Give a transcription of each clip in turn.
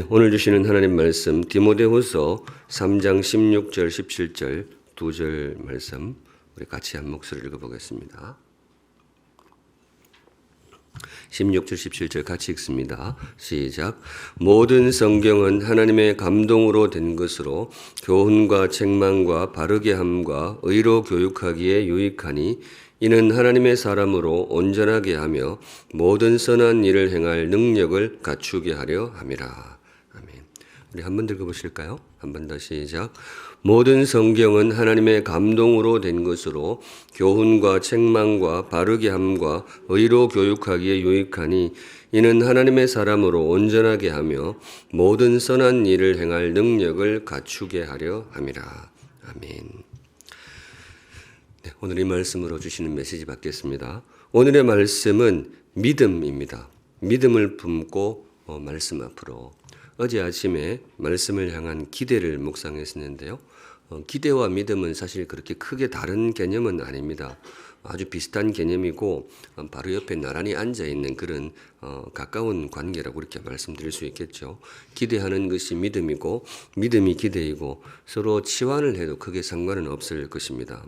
오늘 주시는 하나님 말씀 디모데후서 3장 16절 17절 두 절 말씀 우리 같이 한 목소리 읽어보겠습니다. 16절 17절 같이 읽습니다. 시작. 모든 성경은 하나님의 감동으로 된 것으로 교훈과 책망과 바르게 함과 의로 교육하기에 유익하니 이는 하나님의 사람으로 온전하게 하며 모든 선한 일을 행할 능력을 갖추게 하려 함이라. 아멘. 우리 한 번 더 읽어보실까요? 한 번 더 시작. 모든 성경은 하나님의 감동으로 된 것으로 교훈과 책망과 바르게 함과 의로 교육하기에 유익하니 이는 하나님의 사람으로 온전하게 하며 모든 선한 일을 행할 능력을 갖추게 하려 함이라. 아멘. 네, 오늘 이 말씀으로 주시는 메시지 받겠습니다. 오늘의 말씀은 믿음입니다. 믿음을 품고 말씀 앞으로. 어제 아침에 말씀을 향한 기대를 묵상했었는데요. 기대와 믿음은 사실 그렇게 크게 다른 개념은 아닙니다. 아주 비슷한 개념이고 바로 옆에 나란히 앉아있는 그런 가까운 관계라고 이렇게 말씀드릴 수 있겠죠. 기대하는 것이 믿음이고 믿음이 기대이고 서로 치환을 해도 크게 상관은 없을 것입니다.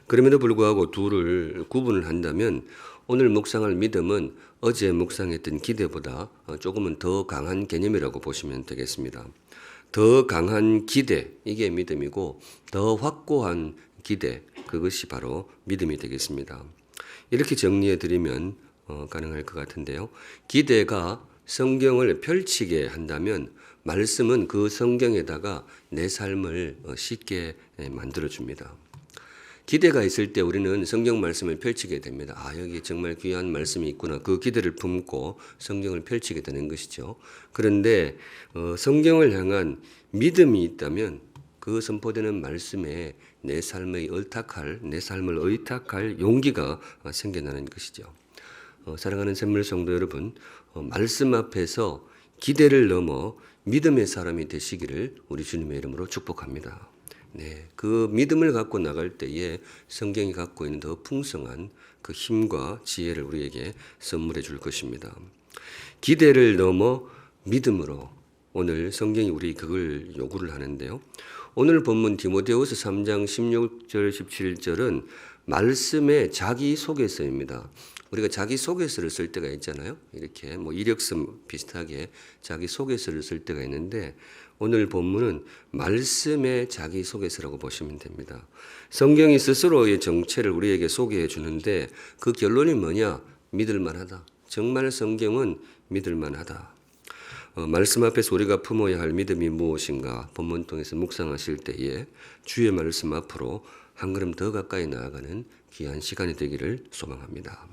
그럼에도 불구하고 둘을 구분을 한다면 오늘 묵상할 믿음은 어제 묵상했던 기대보다 조금은 더 강한 개념이라고 보시면 되겠습니다. 더 강한 기대, 이게 믿음이고 더 확고한 기대, 그것이 바로 믿음이 되겠습니다. 이렇게 정리해 드리면 가능할 것 같은데요. 기대가 성경을 펼치게 한다면 말씀은 그 성경에다가 내 삶을 쉽게 만들어줍니다. 기대가 있을 때 우리는 성경 말씀을 펼치게 됩니다. 아, 여기 정말 귀한 말씀이 있구나. 그 기대를 품고 성경을 펼치게 되는 것이죠. 그런데 성경을 향한 믿음이 있다면 그 선포되는 말씀에 내 삶을 의탁할 용기가 생겨나는 것이죠. 사랑하는 샘물 성도 여러분, 말씀 앞에서 기대를 넘어 믿음의 사람이 되시기를 우리 주님의 이름으로 축복합니다. 네, 그 믿음을 갖고 나갈 때에 성경이 갖고 있는 더 풍성한 그 힘과 지혜를 우리에게 선물해 줄 것입니다. 기대를 넘어 믿음으로 오늘 성경이 우리 그걸 요구를 하는데요. 오늘 본문 디모데후서 3장 16절 17절은 말씀의 자기소개서입니다. 우리가 자기소개서를 쓸 때가 있잖아요. 이렇게 이력서 비슷하게 자기소개서를 쓸 때가 있는데 오늘 본문은 말씀의 자기소개서라고 보시면 됩니다. 성경이 스스로의 정체를 우리에게 소개해 주는데 그 결론이 뭐냐? 믿을만하다. 정말 성경은 믿을만하다. 말씀 앞에서 우리가 품어야 할 믿음이 무엇인가 본문 통해서 묵상하실 때에 주의 말씀 앞으로 한 걸음 더 가까이 나아가는 귀한 시간이 되기를 소망합니다.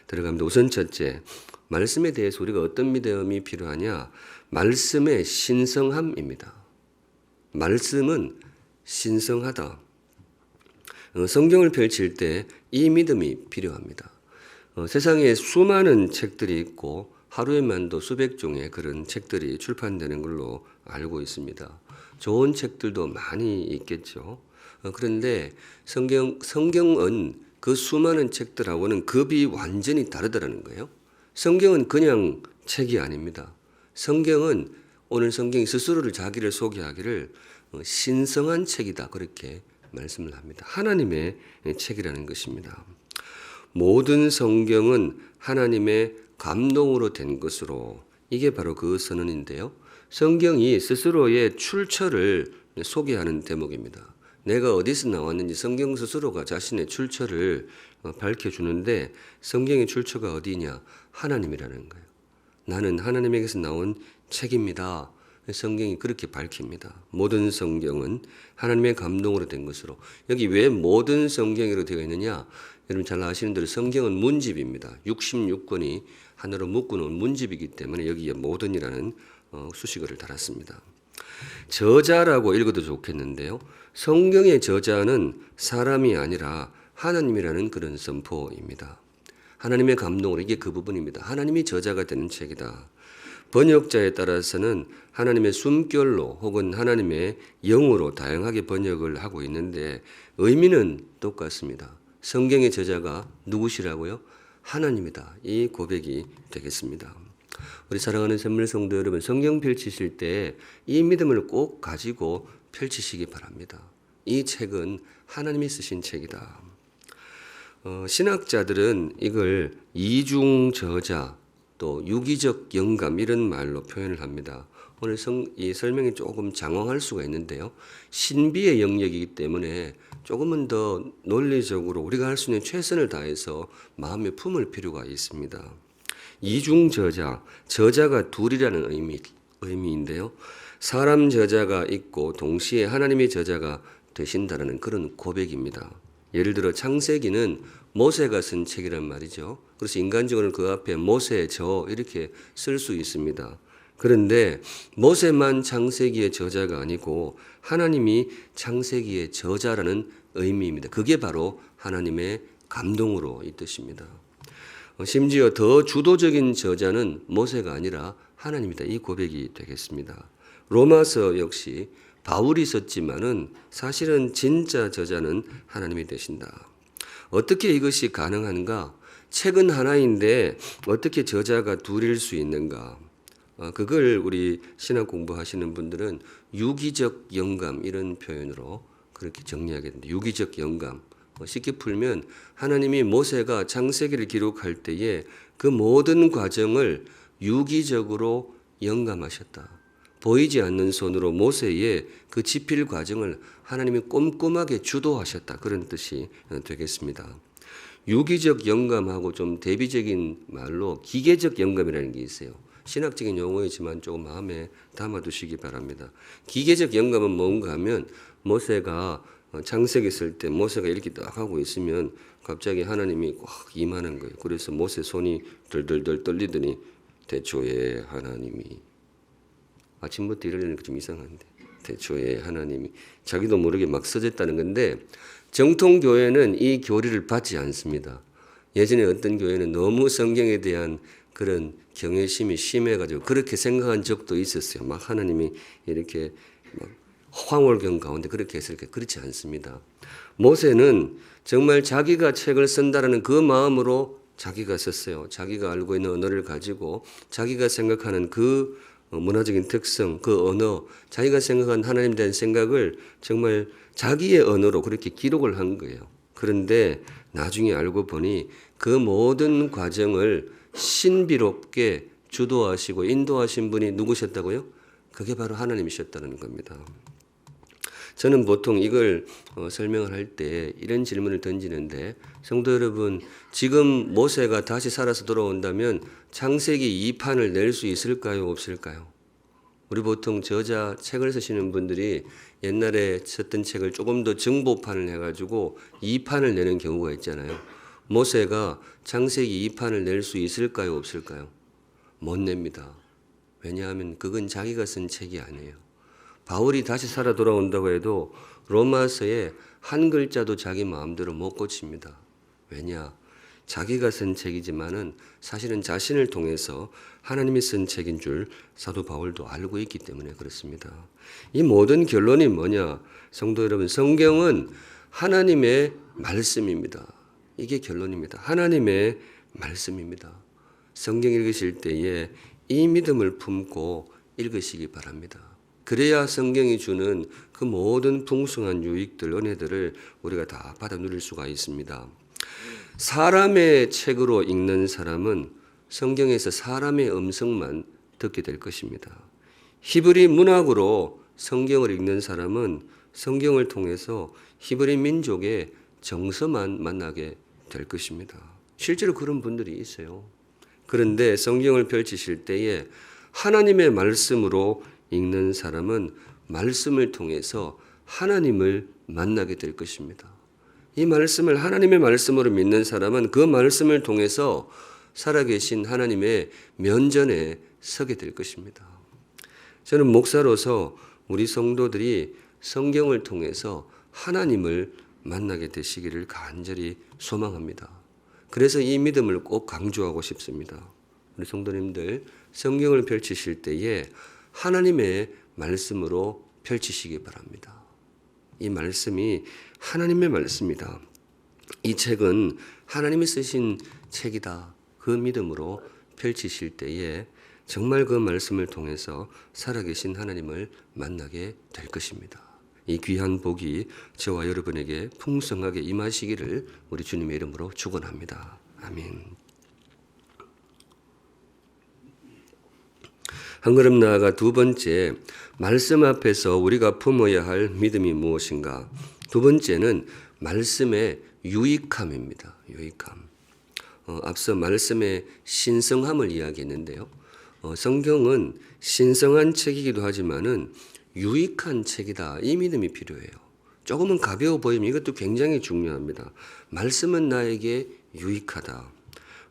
들어갑니다. 우선 첫째, 말씀에 대해서 우리가 어떤 믿음이 필요하냐? 말씀의 신성함입니다. 말씀은 신성하다. 성경을 펼칠 때 이 믿음이 필요합니다. 세상에 수많은 책들이 있고 하루에만도 수백 종의 그런 책들이 출판되는 걸로 알고 있습니다. 좋은 책들도 많이 있겠죠. 그런데 성경은 그 수많은 책들하고는 급이 완전히 다르다는 거예요. 성경은 그냥 책이 아닙니다. 성경은 오늘 성경이 스스로를 자기를 소개하기를 신성한 책이다 그렇게 말씀을 합니다. 하나님의 책이라는 것입니다. 모든 성경은 하나님의 감동으로 된 것으로 이게 바로 그 선언인데요. 성경이 스스로의 출처를 소개하는 대목입니다. 내가 어디서 나왔는지 성경 스스로가 자신의 출처를 밝혀주는데 성경의 출처가 어디냐? 하나님이라는 거예요. 나는 하나님에게서 나온 책입니다. 성경이 그렇게 밝힙니다. 모든 성경은 하나님의 감동으로 된 것으로. 여기 왜 모든 성경으로 되어 있느냐? 여러분 잘 아시는 대로 성경은 문집입니다. 66권이 하나로 묶어놓은 문집이기 때문에 여기에 모든이라는 수식어를 달았습니다. 저자라고 읽어도 좋겠는데요. 성경의 저자는 사람이 아니라 하나님이라는 그런 선포입니다. 하나님의 감동으로 이게 그 부분입니다. 하나님이 저자가 되는 책이다. 번역자에 따라서는 하나님의 숨결로 혹은 하나님의 영으로 다양하게 번역을 하고 있는데 의미는 똑같습니다. 성경의 저자가 누구시라고요? 하나님이다. 이 고백이 되겠습니다. 우리 사랑하는 샘물 성도 여러분, 성경 펼치실 때 이 믿음을 꼭 가지고 펼치시기 바랍니다. 이 책은 하나님이 쓰신 책이다. 신학자들은 이걸 이중저자 또 유기적 영감 이런 말로 표현을 합니다. 오늘 이 설명이 조금 장황할 수가 있는데요. 신비의 영역이기 때문에 조금은 더 논리적으로 우리가 할 수 있는 최선을 다해서 마음에 품을 필요가 있습니다. 이중저자, 저자가 둘이라는 의미인데요. 사람 저자가 있고 동시에 하나님의 저자가 되신다는 그런 고백입니다. 예를 들어 창세기는 모세가 쓴 책이란 말이죠. 그래서 인간적으로는 그 앞에 모세 저 이렇게 쓸 수 있습니다. 그런데 모세만 창세기의 저자가 아니고 하나님이 창세기의 저자라는 의미입니다. 그게 바로 하나님의 감동으로 이 뜻입니다. 심지어 더 주도적인 저자는 모세가 아니라 하나님이다. 이 고백이 되겠습니다. 로마서 역시 바울이 썼지만은 사실은 진짜 저자는 하나님이 되신다. 어떻게 이것이 가능한가? 책은 하나인데 어떻게 저자가 둘일 수 있는가? 그걸 우리 신학 공부하시는 분들은 유기적 영감 이런 표현으로 그렇게 정리하겠는데, 유기적 영감. 쉽게 풀면 하나님이 모세가 창세기를 기록할 때에 그 모든 과정을 유기적으로 영감하셨다. 보이지 않는 손으로 모세의 그 집필 과정을 하나님이 꼼꼼하게 주도하셨다. 그런 뜻이 되겠습니다. 유기적 영감하고 좀 대비적인 말로 기계적 영감이라는 게 있어요. 신학적인 용어이지만 조금 마음에 담아두시기 바랍니다. 기계적 영감은 뭔가 하면 모세가 창세기 쓸 때 모세가 이렇게 딱 하고 있으면 갑자기 하나님이 확 임하는 거예요. 그래서 모세 손이 덜덜덜 떨리더니 대초에 하나님이, 아침부터 이러려니까 좀 이상한데, 대초에 하나님이 자기도 모르게 막 써졌다는 건데, 정통 교회는 이 교리를 받지 않습니다. 예전에 어떤 교회는 너무 성경에 대한 그런 경외심이 심해가지고 그렇게 생각한 적도 있었어요. 막 하나님이 이렇게 막 황홀경 가운데 그렇게 했을 때 그렇지 않습니다. 모세는 정말 자기가 책을 쓴다라는 그 마음으로 자기가 썼어요. 자기가 알고 있는 언어를 가지고 자기가 생각하는 그 문화적인 특성, 그 언어, 자기가 생각한 하나님에 대한 생각을 정말 자기의 언어로 그렇게 기록을 한 거예요. 그런데 나중에 알고 보니 그 모든 과정을 신비롭게 주도하시고 인도하신 분이 누구셨다고요? 그게 바로 하나님이셨다는 겁니다. 저는 보통 이걸 설명을 할 때 이런 질문을 던지는데, 성도 여러분, 지금 모세가 다시 살아서 돌아온다면 창세기 2판을 낼 수 있을까요? 없을까요? 우리 보통 저자 책을 쓰시는 분들이 옛날에 썼던 책을 조금 더 정보판을 해가지고 2판을 내는 경우가 있잖아요. 모세가 창세기 2판을 낼 수 있을까요? 없을까요? 못 냅니다. 왜냐하면 그건 자기가 쓴 책이 아니에요. 바울이 다시 살아 돌아온다고 해도 로마서에 한 글자도 자기 마음대로 못 고칩니다. 왜냐? 자기가 쓴 책이지만은 사실은 자신을 통해서 하나님이 쓴 책인 줄 사도 바울도 알고 있기 때문에 그렇습니다. 이 모든 결론이 뭐냐? 성도 여러분, 성경은 하나님의 말씀입니다. 이게 결론입니다. 하나님의 말씀입니다. 성경 읽으실 때에 이 믿음을 품고 읽으시기 바랍니다. 그래야 성경이 주는 그 모든 풍성한 유익들, 은혜들을 우리가 다 받아 누릴 수가 있습니다. 사람의 책으로 읽는 사람은 성경에서 사람의 음성만 듣게 될 것입니다. 히브리 문학으로 성경을 읽는 사람은 성경을 통해서 히브리 민족의 정서만 만나게 될 것입니다. 실제로 그런 분들이 있어요. 그런데 성경을 펼치실 때에 하나님의 말씀으로 읽는 사람은 말씀을 통해서 하나님을 만나게 될 것입니다. 이 말씀을 하나님의 말씀으로 믿는 사람은 그 말씀을 통해서 살아계신 하나님의 면전에 서게 될 것입니다. 저는 목사로서 우리 성도들이 성경을 통해서 하나님을 만나게 되시기를 간절히 소망합니다. 그래서 이 믿음을 꼭 강조하고 싶습니다. 우리 성도님들, 성경을 펼치실 때에 하나님의 말씀으로 펼치시기 바랍니다. 이 말씀이 하나님의 말씀이다. 이 책은 하나님이 쓰신 책이다. 그 믿음으로 펼치실 때에 정말 그 말씀을 통해서 살아계신 하나님을 만나게 될 것입니다. 이 귀한 복이 저와 여러분에게 풍성하게 임하시기를 우리 주님의 이름으로 축원합니다. 아멘. 한 걸음 나아가 두 번째, 말씀 앞에서 우리가 품어야 할 믿음이 무엇인가? 두 번째는 말씀의 유익함입니다. 유익함. 앞서 말씀의 신성함을 이야기했는데요. 성경은 신성한 책이기도 하지만은 유익한 책이다. 이 믿음이 필요해요. 조금은 가벼워 보이면 이것도 굉장히 중요합니다. 말씀은 나에게 유익하다.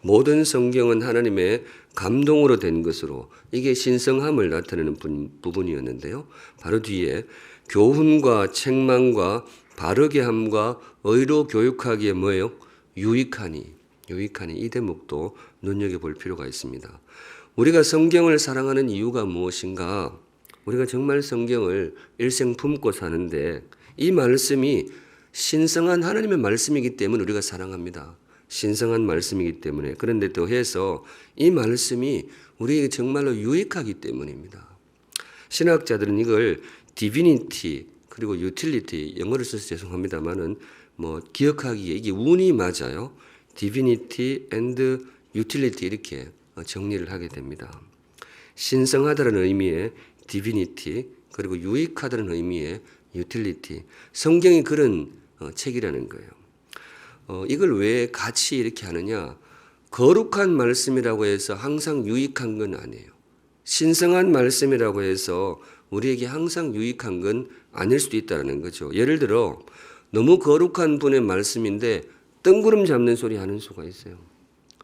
모든 성경은 하나님의 감동으로 된 것으로 이게 신성함을 나타내는 부분이었는데요. 바로 뒤에 교훈과 책망과 바르게 함과 의로 교육하기에 뭐예요? 유익하니 이 대목도 눈여겨볼 필요가 있습니다. 우리가 성경을 사랑하는 이유가 무엇인가? 우리가 정말 성경을 일생 품고 사는데 이 말씀이 신성한 하나님의 말씀이기 때문에 우리가 사랑합니다. 신성한 말씀이기 때문에. 그런데 더해서 이 말씀이 우리에게 정말로 유익하기 때문입니다. 신학자들은 이걸 divinity 그리고 utility, 영어를 써서 죄송합니다만은 기억하기에 이게 운이 맞아요. divinity and utility 이렇게 정리를 하게 됩니다. 신성하다는 의미의 divinity 그리고 유익하다는 의미의 utility. 성경이 그런 책이라는 거예요. 이걸 왜 같이 이렇게 하느냐? 거룩한 말씀이라고 해서 항상 유익한 건 아니에요. 신성한 말씀이라고 해서 우리에게 항상 유익한 건 아닐 수도 있다는 거죠. 예를 들어 너무 거룩한 분의 말씀인데 뜬구름 잡는 소리 하는 수가 있어요.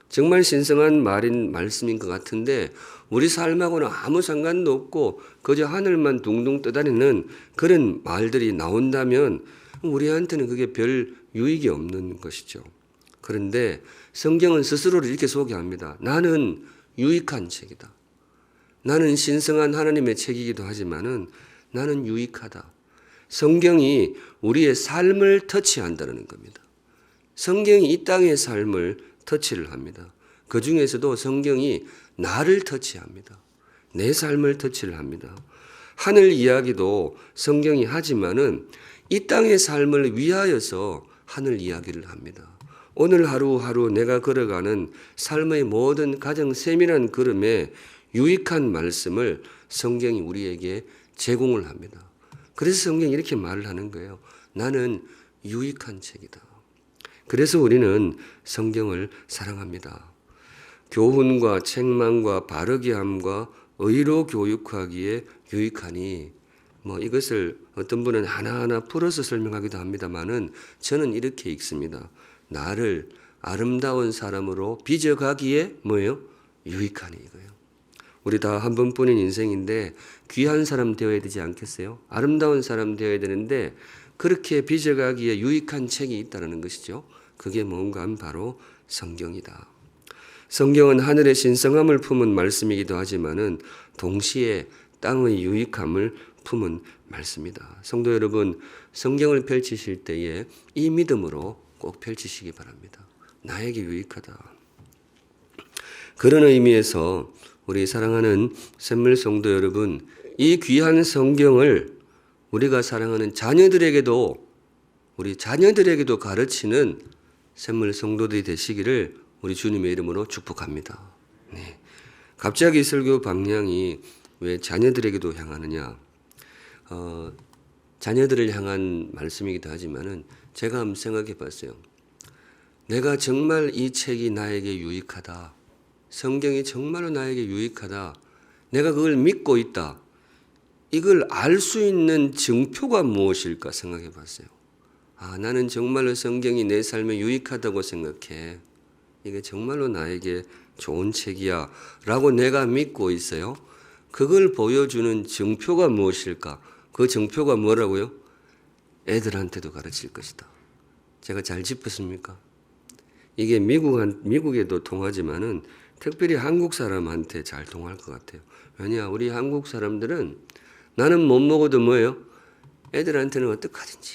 정말 신성한 말씀인 것 같은데 우리 삶하고는 아무 상관도 없고 그저 하늘만 둥둥 떠다니는 그런 말들이 나온다면 우리한테는 그게 별 유익이 없는 것이죠. 그런데 성경은 스스로를 이렇게 소개합니다. 나는 유익한 책이다. 나는 신성한 하나님의 책이기도 하지만은 나는 유익하다. 성경이 우리의 삶을 터치한다는 겁니다. 성경이 이 땅의 삶을 터치를 합니다. 그 중에서도 성경이 나를 터치합니다. 내 삶을 터치를 합니다. 하늘 이야기도 성경이 하지만은 이 땅의 삶을 위하여서 하늘 이야기를 합니다. 오늘 하루하루 내가 걸어가는 삶의 모든 가장 세밀한 걸음에 유익한 말씀을 성경이 우리에게 제공을 합니다. 그래서 성경이 이렇게 말을 하는 거예요. 나는 유익한 책이다. 그래서 우리는 성경을 사랑합니다. 교훈과 책망과 바르게 함과 의로 교육하기에 유익하니 이것을 어떤 분은 하나하나 풀어서 설명하기도 합니다만은 저는 이렇게 읽습니다. 나를 아름다운 사람으로 빚어가기에 뭐예요? 유익하니 이거예요. 우리 다 한 번뿐인 인생인데 귀한 사람 되어야 되지 않겠어요? 아름다운 사람 되어야 되는데 그렇게 빚어가기에 유익한 책이 있다는 것이죠. 그게 뭔가 하면 바로 성경이다. 성경은 하늘의 신성함을 품은 말씀이기도 하지만은 동시에 땅의 유익함을 품은 말씀이다. 성도 여러분, 성경을 펼치실 때에 이 믿음으로 꼭 펼치시기 바랍니다. 나에게 유익하다. 그런 의미에서 우리 사랑하는 샘물 성도 여러분, 이 귀한 성경을 우리가 사랑하는 자녀들에게도 우리 자녀들에게도 가르치는 샘물 성도들이 되시기를 우리 주님의 이름으로 축복합니다. 네. 갑자기 설교 방향이 왜 자녀들에게도 향하느냐? 자녀들을 향한 말씀이기도 하지만은 제가 한번 생각해 봤어요. 내가 정말 이 책이 나에게 유익하다. 성경이 정말로 나에게 유익하다. 내가 그걸 믿고 있다. 이걸 알 수 있는 증표가 무엇일까 생각해 봤어요. 나는 정말로 성경이 내 삶에 유익하다고 생각해. 이게 정말로 나에게 좋은 책이야 라고 내가 믿고 있어요. 그걸 보여주는 증표가 무엇일까? 그 증표가 뭐라고요? 애들한테도 가르칠 것이다. 제가 잘 짚었습니까? 이게 미국에도 통하지만은 특별히 한국 사람한테 잘 통할 것 같아요. 왜냐? 우리 한국 사람들은 나는 못 먹어도 뭐예요? 애들한테는 어떡하든지.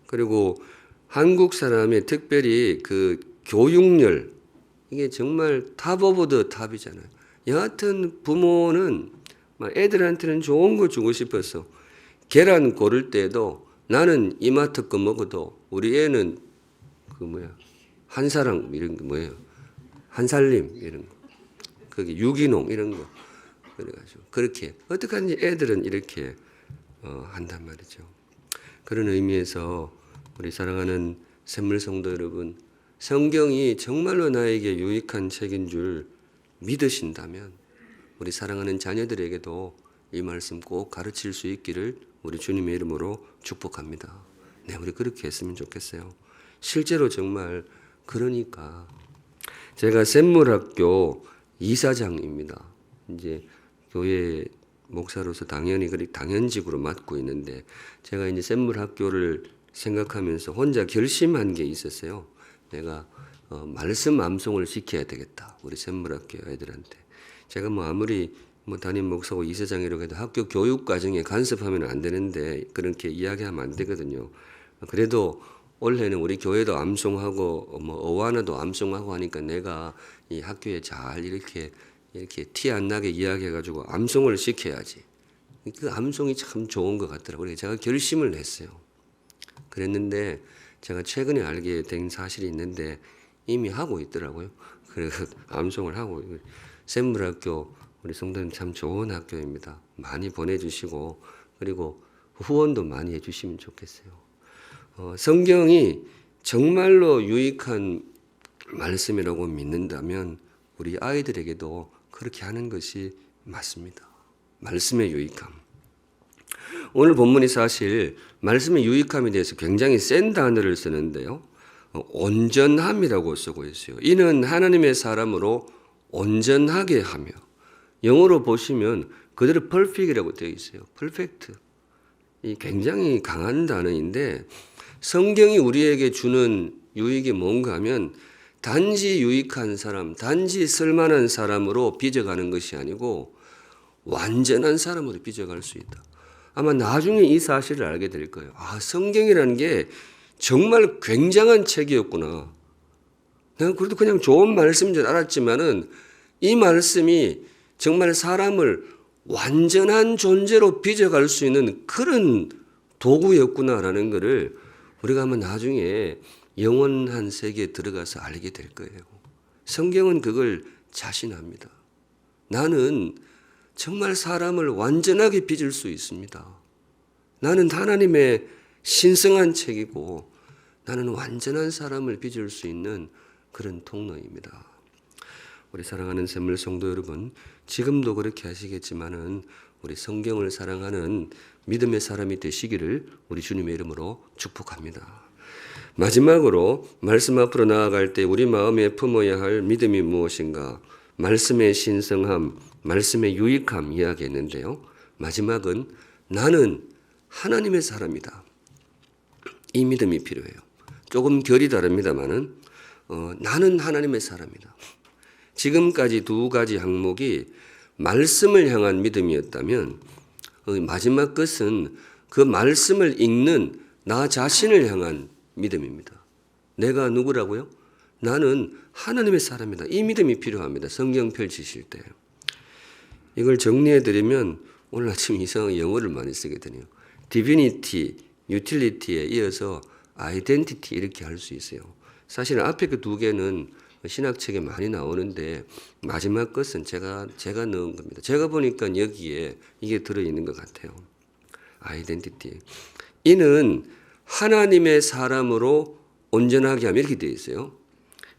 그리고 한국 사람의 특별히 그 교육열, 이게 정말 탑 오브 더 탑이잖아요. 여하튼 부모는 애들한테는 좋은 거 주고 싶어서 계란 고를 때도 나는 이마트 거 먹어도 우리 애는 한사랑 이런 거 한살림 이런 거, 거기 유기농 이런 거 그래가지고 그렇게 어떻게 하는지 애들은 이렇게 한단 말이죠. 그런 의미에서 우리 사랑하는 샘물 성도 여러분, 성경이 정말로 나에게 유익한 책인 줄 믿으신다면 우리 사랑하는 자녀들에게도 이 말씀 꼭 가르칠 수 있기를 우리 주님의 이름으로 축복합니다. 네, 우리 그렇게 했으면 좋겠어요. 실제로 정말 그러니까 제가 샘물학교 이사장입니다. 이제 교회 목사로서 당연히 당연직으로 맡고 있는데 제가 이제 샘물학교를 생각하면서 혼자 결심한 게 있었어요. 내가 말씀 암송을 시켜야 되겠다. 우리 샘물학교 애들한테. 제가 아무리 담임 목사고 이사장이라고 해도 학교 교육 과정에 간섭하면 안 되는데 그렇게 이야기하면 안 되거든요. 그래도 올해는 우리 교회도 암송하고 어와나도 암송하고 하니까 내가 이 학교에 잘 이렇게 티 안 나게 이야기해가지고 암송을 시켜야지. 그 암송이 참 좋은 것 같더라고요. 그래서 제가 결심을 했어요. 그랬는데 제가 최근에 알게 된 사실이 있는데 이미 하고 있더라고요. 그래서 암송을 하고 샘물학교 우리 성도님 참 좋은 학교입니다. 많이 보내주시고 그리고 후원도 많이 해주시면 좋겠어요. 성경이 정말로 유익한 말씀이라고 믿는다면 우리 아이들에게도 그렇게 하는 것이 맞습니다. 말씀의 유익함. 오늘 본문이 사실 말씀의 유익함에 대해서 굉장히 센 단어를 쓰는데요. 온전함이라고 쓰고 있어요. 이는 하나님의 사람으로 온전하게 하며, 영어로 보시면 그대로 perfect이라고 되어 있어요. perfect. 이 굉장히 강한 단어인데 성경이 우리에게 주는 유익이 뭔가 하면 단지 유익한 사람, 단지 쓸만한 사람으로 빚어가는 것이 아니고 완전한 사람으로 빚어갈 수 있다. 아마 나중에 이 사실을 알게 될 거예요. 아, 성경이라는 게 정말 굉장한 책이었구나. 내가 그래도 그냥 좋은 말씀인 줄 알았지만은 이 말씀이 정말 사람을 완전한 존재로 빚어갈 수 있는 그런 도구였구나라는 것을 우리가 아마 나중에 영원한 세계에 들어가서 알게 될 거예요. 성경은 그걸 자신합니다. 나는 정말 사람을 완전하게 빚을 수 있습니다. 나는 하나님의 신성한 책이고 나는 완전한 사람을 빚을 수 있는 그런 통로입니다. 우리 사랑하는 샘물 성도 여러분, 지금도 그렇게 하시겠지만은 우리 성경을 사랑하는 믿음의 사람이 되시기를 우리 주님의 이름으로 축복합니다. 마지막으로 말씀 앞으로 나아갈 때 우리 마음에 품어야 할 믿음이 무엇인가? 말씀의 신성함, 말씀의 유익함 이야기했는데요. 마지막은 나는 하나님의 사람이다. 이 믿음이 필요해요. 조금 결이 다릅니다만은 나는 하나님의 사람이다. 지금까지 두 가지 항목이 말씀을 향한 믿음이었다면 마지막 것은 그 말씀을 읽는 나 자신을 향한 믿음입니다. 내가 누구라고요? 나는 하나님의 사람이다. 이 믿음이 필요합니다. 성경 펼치실 때. 이걸 정리해 드리면 오늘 아침 이상한 영어를 많이 쓰게 되네요. divinity, utility에 이어서 identity 이렇게 할 수 있어요. 사실 앞에 그 두 개는 신학책에 많이 나오는데 마지막 것은 제가 넣은 겁니다. 제가 보니까 여기에 이게 들어있는 것 같아요. identity. 이는 하나님의 사람으로 온전하게 하며 이렇게 되어 있어요.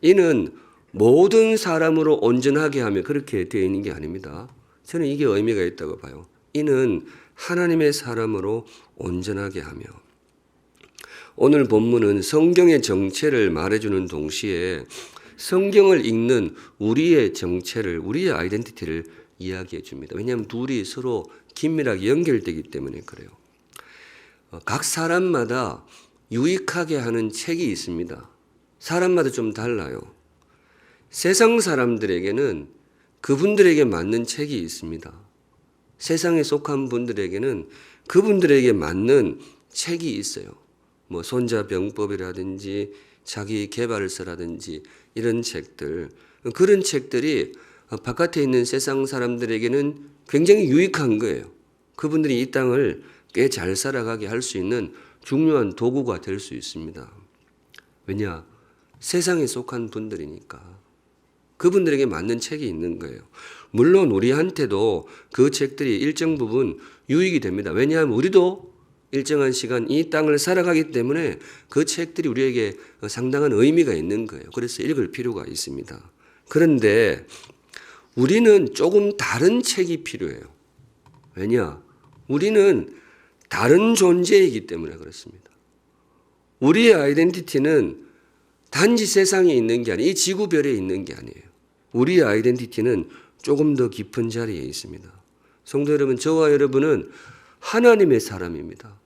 이는 모든 사람으로 온전하게 하며 그렇게 되어 있는 게 아닙니다. 저는 이게 의미가 있다고 봐요. 이는 하나님의 사람으로 온전하게 하며. 오늘 본문은 성경의 정체를 말해주는 동시에 성경을 읽는 우리의 정체를, 우리의 아이덴티티를 이야기해 줍니다. 왜냐하면 둘이 서로 긴밀하게 연결되기 때문에 그래요. 각 사람마다 유익하게 하는 책이 있습니다. 사람마다 좀 달라요. 세상 사람들에게는 그분들에게 맞는 책이 있습니다. 세상에 속한 분들에게는 그분들에게 맞는 책이 있어요. 손자병법이라든지 자기 개발서라든지 이런 책들, 그런 책들이 바깥에 있는 세상 사람들에게는 굉장히 유익한 거예요. 그분들이 이 땅을 꽤 잘 살아가게 할 수 있는 중요한 도구가 될 수 있습니다. 왜냐? 세상에 속한 분들이니까. 그분들에게 맞는 책이 있는 거예요. 물론 우리한테도 그 책들이 일정 부분 유익이 됩니다. 왜냐하면 우리도 일정한 시간 이 땅을 살아가기 때문에 그 책들이 우리에게 상당한 의미가 있는 거예요. 그래서 읽을 필요가 있습니다. 그런데 우리는 조금 다른 책이 필요해요. 왜냐? 우리는 다른 존재이기 때문에 그렇습니다. 우리의 아이덴티티는 단지 세상에 있는 게 아니에요. 이 지구별에 있는 게 아니에요. 우리의 아이덴티티는 조금 더 깊은 자리에 있습니다. 성도 여러분, 저와 여러분은 하나님의 사람입니다.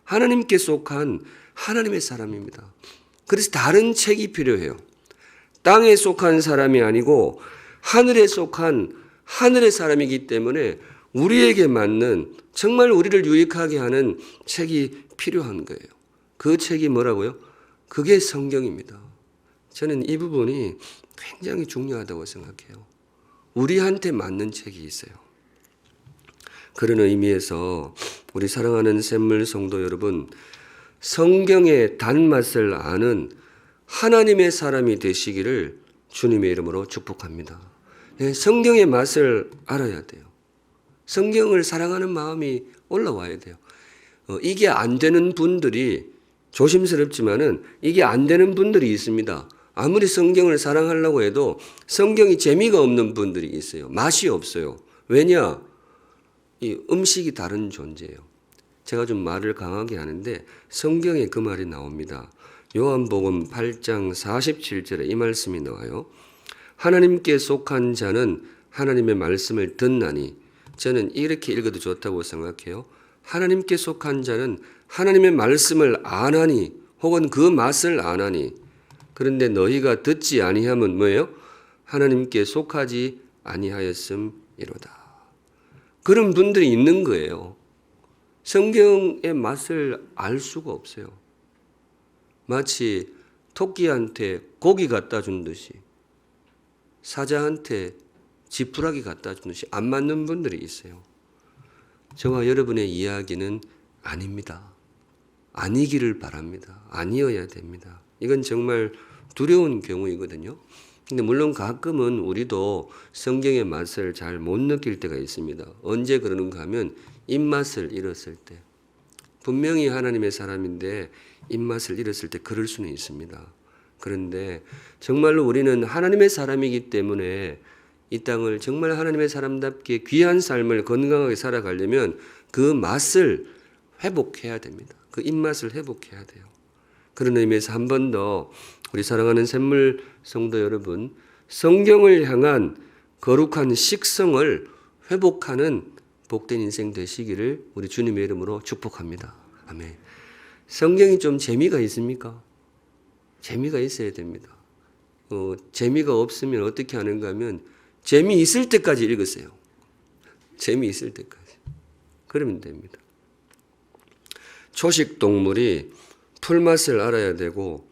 하나님께 속한 하나님의 사람입니다. 그래서 다른 책이 필요해요. 땅에 속한 사람이 아니고 하늘에 속한 하늘의 사람이기 때문에 우리에게 맞는 정말 우리를 유익하게 하는 책이 필요한 거예요. 그 책이 뭐라고요? 그게 성경입니다. 저는 이 부분이 굉장히 중요하다고 생각해요. 우리한테 맞는 책이 있어요. 그런 의미에서 우리 사랑하는 샘물 성도 여러분, 성경의 단맛을 아는 하나님의 사람이 되시기를 주님의 이름으로 축복합니다. 성경의 맛을 알아야 돼요. 성경을 사랑하는 마음이 올라와야 돼요. 이게 안 되는 분들이 조심스럽지만은 이게 안 되는 분들이 있습니다. 아무리 성경을 사랑하려고 해도 성경이 재미가 없는 분들이 있어요. 맛이 없어요. 왜냐? 이 음식이 다른 존재예요. 제가 좀 말을 강하게 하는데 성경에 그 말이 나옵니다. 요한복음 8장 47절에 이 말씀이 나와요. 하나님께 속한 자는 하나님의 말씀을 듣나니, 저는 이렇게 읽어도 좋다고 생각해요. 하나님께 속한 자는 하나님의 말씀을 안하니, 혹은 그 맛을 안하니. 그런데 너희가 듣지 아니하면 뭐예요? 하나님께 속하지 아니하였음이로다. 그런 분들이 있는 거예요. 성경의 맛을 알 수가 없어요. 마치 토끼한테 고기 갖다 준 듯이, 사자한테 지푸라기 갖다 준 듯이 안 맞는 분들이 있어요. 저와 여러분의 이야기는 아닙니다. 아니기를 바랍니다. 아니어야 됩니다. 이건 정말 두려운 경우이거든요. 근데 물론 가끔은 우리도 성경의 맛을 잘 못 느낄 때가 있습니다. 언제 그러는가 하면 입맛을 잃었을 때. 분명히 하나님의 사람인데 입맛을 잃었을 때 그럴 수는 있습니다. 그런데 정말로 우리는 하나님의 사람이기 때문에 이 땅을 정말 하나님의 사람답게 귀한 삶을 건강하게 살아가려면 그 맛을 회복해야 됩니다. 그 입맛을 회복해야 돼요. 그런 의미에서 한 번 더 우리 사랑하는 샘물 성도 여러분, 성경을 향한 거룩한 식성을 회복하는 복된 인생 되시기를 우리 주님의 이름으로 축복합니다. 아멘. 성경이 좀 재미가 있습니까? 재미가 있어야 됩니다. 재미가 없으면 어떻게 하는가 하면 재미있을 때까지 읽으세요. 재미있을 때까지. 그러면 됩니다. 초식 동물이 풀맛을 알아야 되고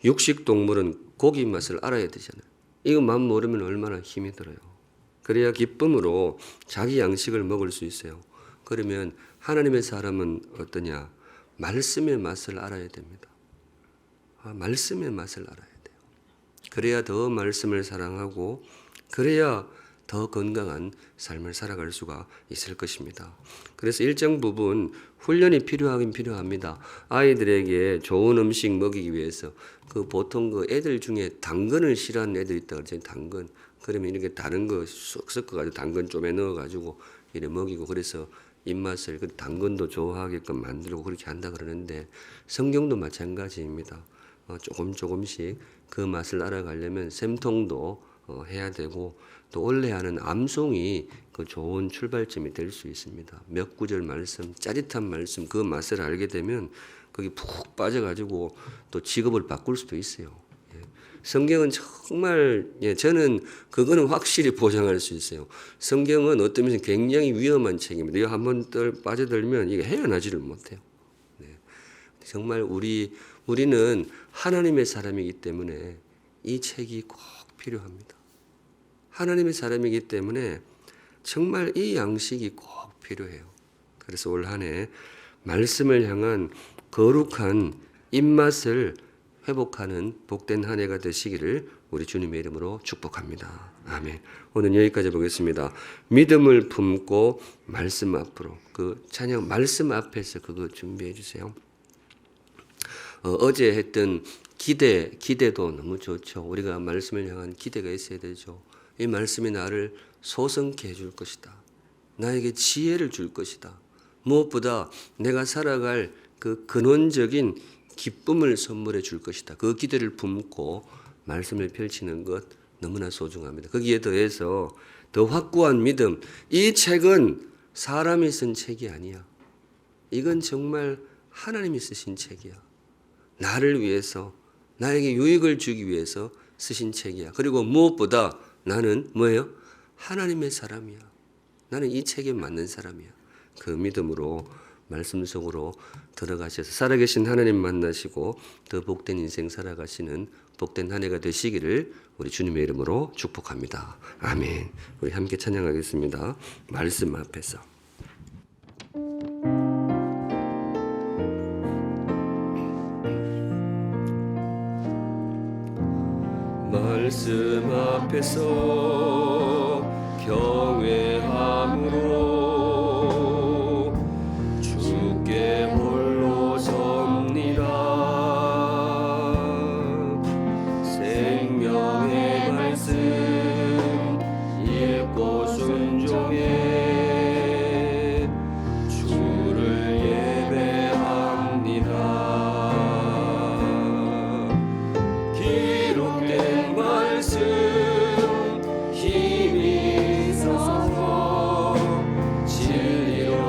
육식 동물은 고기 맛을 알아야 되잖아요. 이것만 모르면 얼마나 힘이 들어요. 그래야 기쁨으로 자기 양식을 먹을 수 있어요. 그러면 하나님의 사람은 어떠냐? 말씀의 맛을 알아야 됩니다. 말씀의 맛을 알아야 돼요. 그래야 더 말씀을 사랑하고 그래야 더 건강한 삶을 살아갈 수가 있을 것입니다. 그래서 일정 부분 훈련이 필요하긴 필요합니다. 아이들에게 좋은 음식 먹이기 위해서 보통 애들 중에 당근을 싫어하는 애들 있다 그러잖아요. 당근. 그러면 이렇게 다른 거 쏙 섞어가지고 당근 좀에 넣어가지고 이래 먹이고 그래서 입맛을 당근도 좋아하게끔 만들고 그렇게 한다 그러는데 성경도 마찬가지입니다. 조금씩 그 맛을 알아가려면 샘통도 해야 되고 또 원래 하는 암송이 그 좋은 출발점이 될 수 있습니다. 몇 구절 말씀, 짜릿한 말씀 그 맛을 알게 되면 거기 푹 빠져가지고 또 직업을 바꿀 수도 있어요. 성경은 정말 저는 그거는 확실히 보장할 수 있어요. 성경은 어떤 면에서 굉장히 위험한 책입니다. 이거 한번 빠져들면 이게 헤어나지를 못해요. 정말 우리는 하나님의 사람이기 때문에 이 책이 꼭 필요합니다. 하나님의 사람이기 때문에 정말 이 양식이 꼭 필요해요. 그래서 올 한 해 말씀을 향한 거룩한 입맛을 회복하는 복된 한 해가 되시기를 우리 주님의 이름으로 축복합니다. 아멘. 오늘 여기까지 보겠습니다. 믿음을 품고 말씀 앞으로, 그 찬양 말씀 앞에서 그거 준비해 주세요. 어제 했던 기대도 너무 좋죠. 우리가 말씀을 향한 기대가 있어야 되죠. 이 말씀이 나를 소성케 해줄 것이다. 나에게 지혜를 줄 것이다. 무엇보다 내가 살아갈 그 근원적인 기쁨을 선물해 줄 것이다. 그 기대를 품고 말씀을 펼치는 것 너무나 소중합니다. 거기에 더해서 더 확고한 믿음. 이 책은 사람이 쓴 책이 아니야. 이건 정말 하나님이 쓰신 책이야. 나를 위해서, 나에게 유익을 주기 위해서 쓰신 책이야. 그리고 무엇보다 나는 뭐예요? 하나님의 사람이야. 나는 이 책에 맞는 사람이야. 그 믿음으로 말씀 속으로 들어가셔서 살아계신 하나님 만나시고 더 복된 인생 살아가시는 복된 한 해가 되시기를 우리 주님의 이름으로 축복합니다. 아멘. 우리 함께 찬양하겠습니다. 말씀 앞에서. 말씀 앞에서 경외함으로 주께 홀로 섭니다. 생명의 말씀 읽고 순종해 주를 예배합니다. 기록된 말씀 힘이 있어서 진리로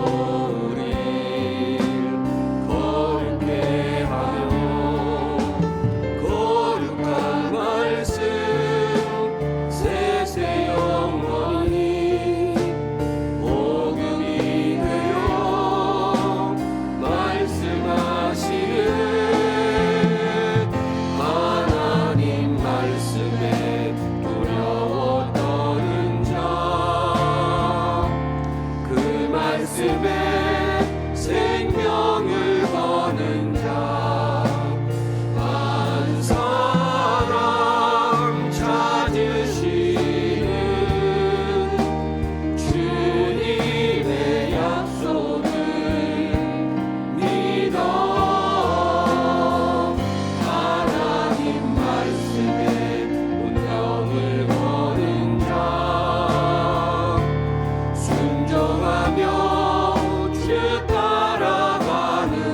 우릴 거룩게 하며 거룩한 말씀 세세 영원히 복음이 되어 말씀하시는 하나님 말씀에 두려워 떠는 자, 그 말씀에 생명을 거는 자, 한 사람 찾으시는 주님의 약속을 믿어 하나님 말씀에 운명을 거는 자, 순종하며 주 따라가는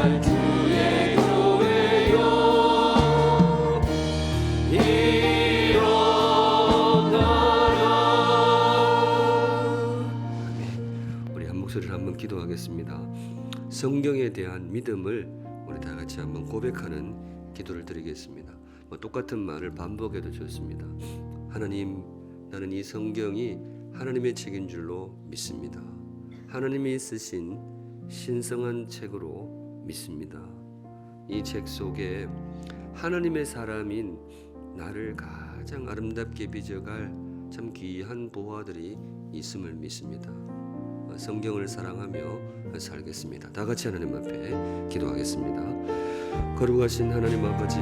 날 주의 교회여 일어나라. 아멘. 우리 한 목소리를 한번 기도하겠습니다. 성경에 대한 믿음을 우리 다 같이 한번 고백하는 기도를 드리겠습니다. 똑같은 말을 반복해도 좋습니다. 하나님, 나는 이 성경이 하나님의 책인 줄로 믿습니다. 하나님이 쓰신 신성한 책으로 믿습니다. 이 책 속에 하나님의 사람인 나를 가장 아름답게 빚어갈 참 귀한 보화들이 있음을 믿습니다. 성경을 사랑하며 살겠습니다. 다 같이 하나님 앞에 기도하겠습니다. 거룩하신 하나님 아버지,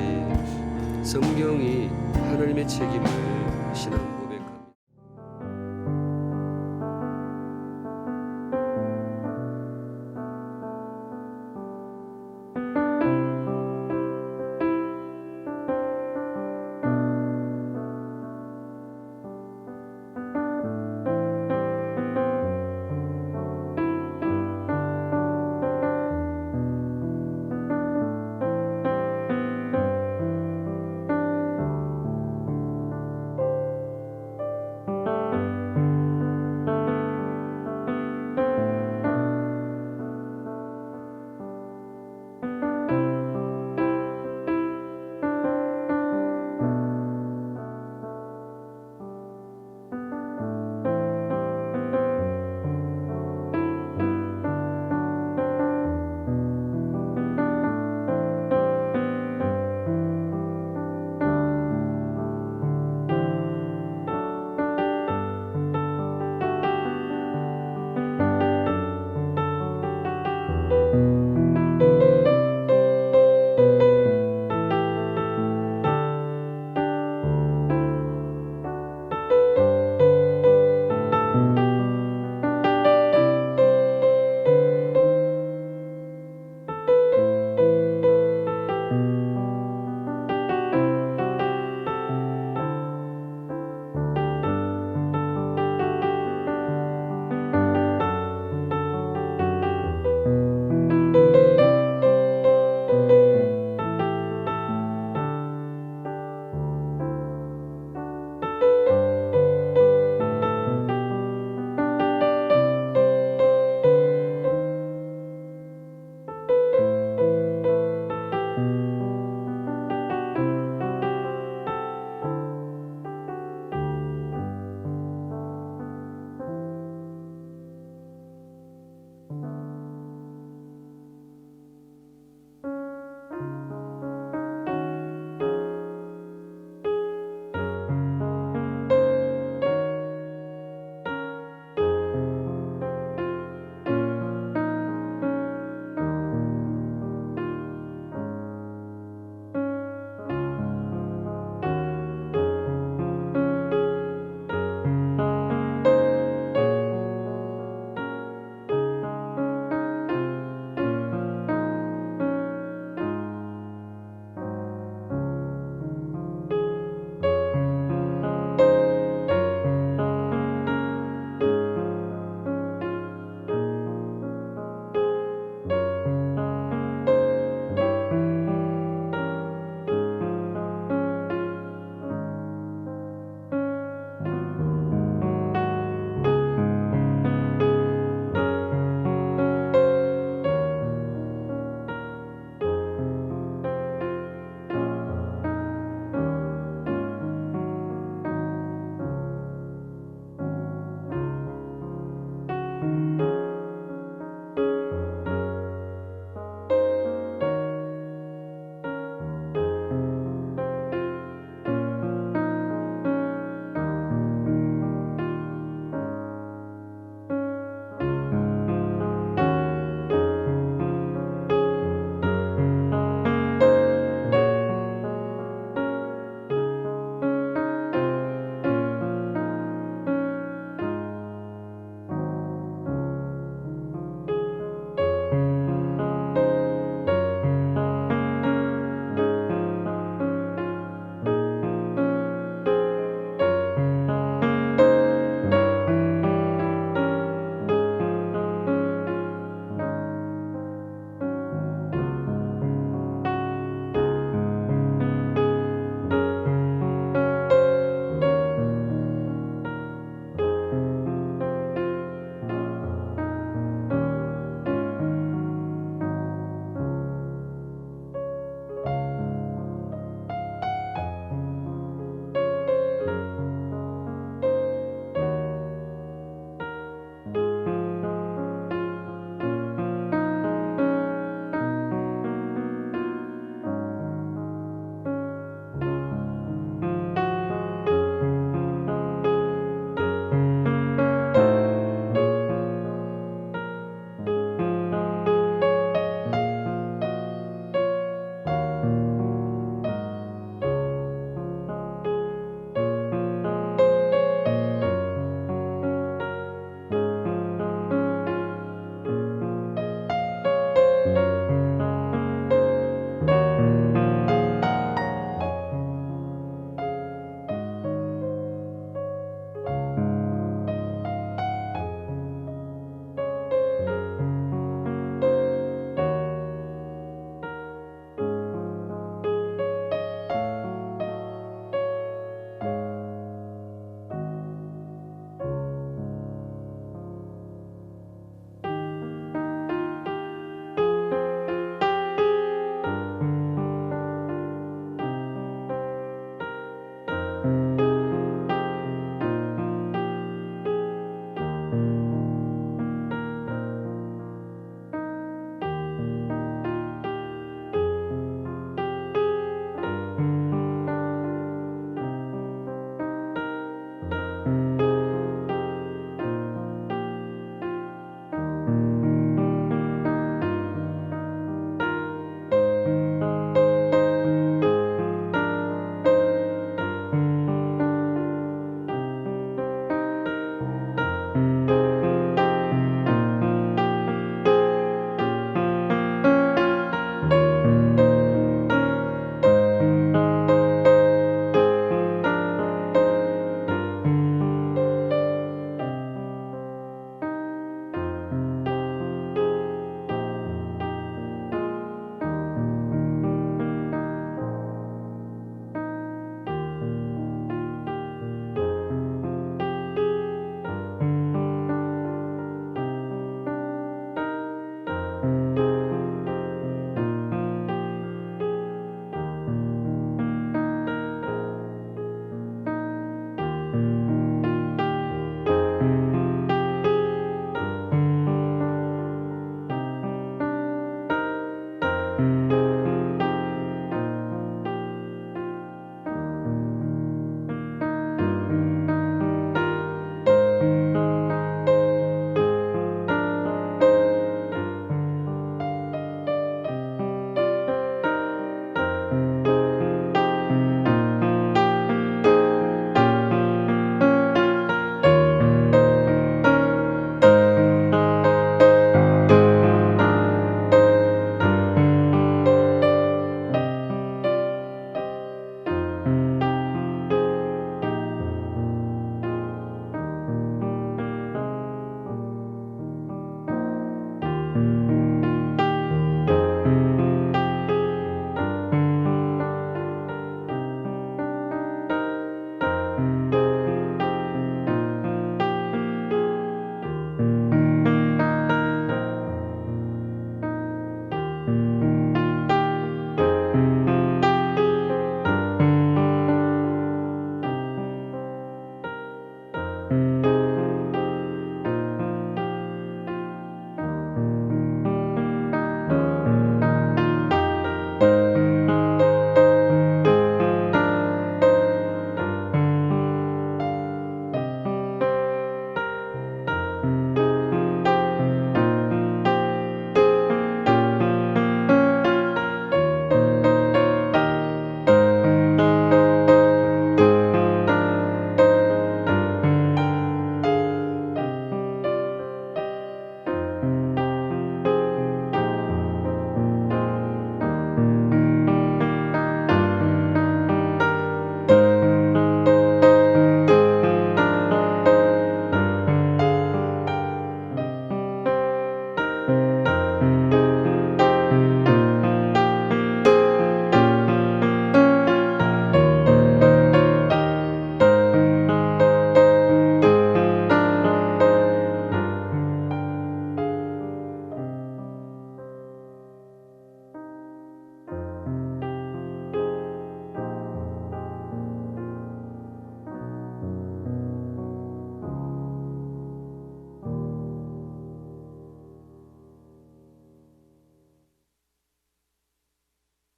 성경이 하나님의 책임을 신앙